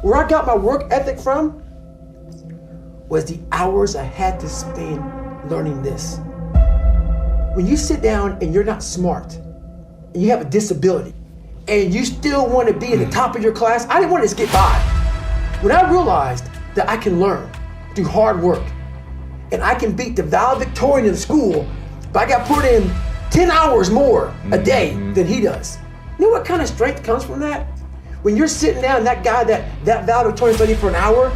Where I got my work ethic from was the hours I had to spend learning this. When you sit down and you're not smart, and you have a disability, and you still want to be at the top of your class, I didn't want to just get by. When I realized that I can learn through hard work, and I can beat the valedictorian in school, but I got put in 10 hours more a day than he does. You know what kind of strength comes from that? When you're sitting down, that guy, that valedictorian studied for an hour,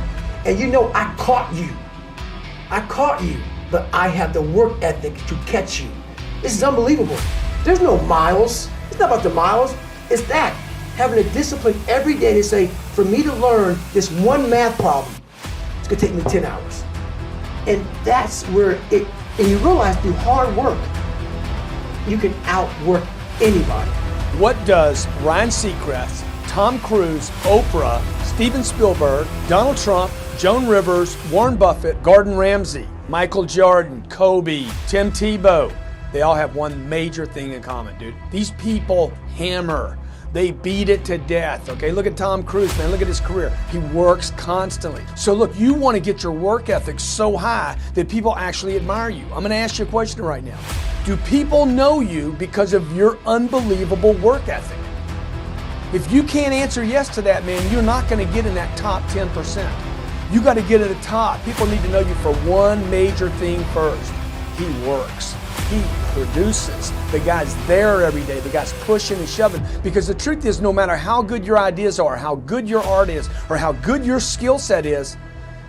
and you know I caught you, but I have the work ethic to catch you. This is unbelievable. There's no miles. It's not about the miles. It's that, having a discipline every day to say, for me to learn this one math problem, it's gonna take me 10 hours. And that's where and you realize through hard work, you can outwork anybody. What does Ryan Seacrest, Tom Cruise, Oprah, Steven Spielberg, Donald Trump, Joan Rivers, Warren Buffett, Gordon Ramsay, Michael Jordan, Kobe, Tim Tebow, they all have one major thing in common, dude. These people hammer. They beat it to death, okay? Look at Tom Cruise, man. Look at his career. He works constantly. So look, you want to get your work ethic so high that people actually admire you. I'm going to ask you a question right now. Do people know you because of your unbelievable work ethic? If you can't answer yes to that, man, you're not going to get in that top 10%. You got to get at the top. People need to know you for one major thing first. He works. He produces. The guy's there every day. The guy's pushing and shoving. Because the truth is, no matter how good your ideas are, how good your art is, or how good your skill set is,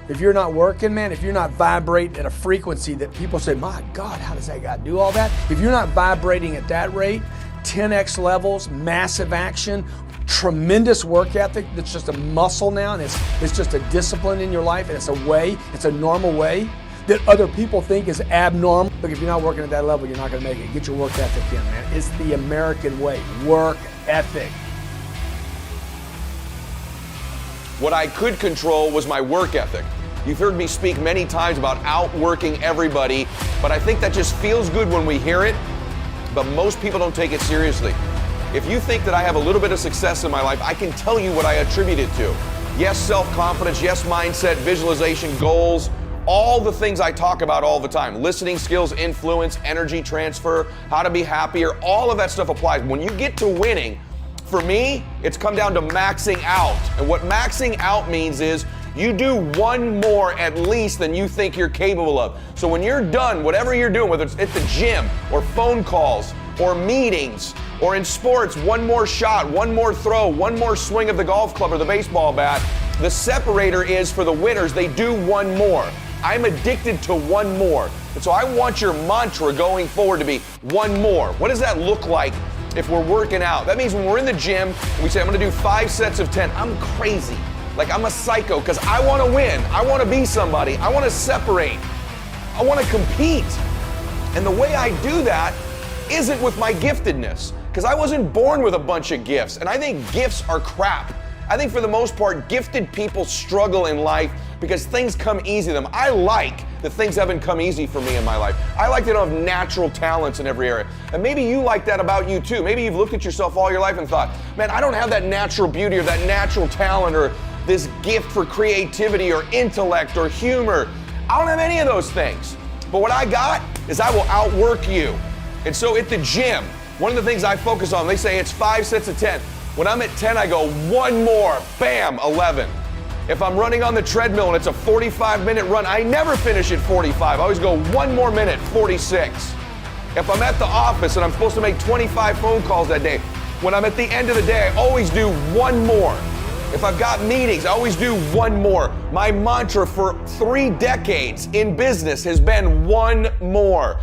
if you're not working, man, if you're not vibrating at a frequency that people say, my God, how does that guy do all that? If you're not vibrating at that rate, 10x levels, massive action, tremendous work ethic that's just a muscle now, and it's just a discipline in your life, and it's a normal way that other people think is abnormal. Look, if you're not working at that level, you're not gonna make it. Get your work ethic in, man. It's the American way, work ethic. What I could control was my work ethic. You've heard me speak many times about outworking everybody, but I think that just feels good when we hear it, but most people don't take it seriously. If you think that I have a little bit of success in my life, I can tell you what I attribute it to. Yes, self-confidence, yes, mindset, visualization, goals, all the things I talk about all the time. Listening skills, influence, energy transfer, how to be happier, all of that stuff applies. When you get to winning, for me, it's come down to maxing out. And what maxing out means is you do one more at least than you think you're capable of. So when you're done, whatever you're doing, whether it's at the gym or phone calls or meetings or in sports, one more shot, one more throw, one more swing of the golf club or the baseball bat, the separator is for the winners, they do one more. I'm addicted to one more. And so I want your mantra going forward to be one more. What does that look like if we're working out? That means when we're in the gym and we say, I'm gonna do 5 sets of 10, I'm crazy. Like I'm a psycho because I wanna win. I wanna be somebody. I wanna separate. I wanna compete. And the way I do that isn't with my giftedness, because I wasn't born with a bunch of gifts. And I think gifts are crap. I think for the most part, gifted people struggle in life because things come easy to them. I like that things haven't come easy for me in my life. I like that I have natural talents in every area. And maybe you like that about you too. Maybe you've looked at yourself all your life and thought, man, I don't have that natural beauty or that natural talent or this gift for creativity or intellect or humor. I don't have any of those things. But what I got is I will outwork you. And so at the gym, one of the things I focus on, they say it's 5 sets of 10. When I'm at 10, I go one more, bam, 11. If I'm running on the treadmill and it's a 45-minute run, I never finish at 45. I always go one more minute, 46. If I'm at the office and I'm supposed to make 25 phone calls that day, when I'm at the end of the day, I always do one more. If I've got meetings, I always do one more. My mantra for 3 decades in business has been one more.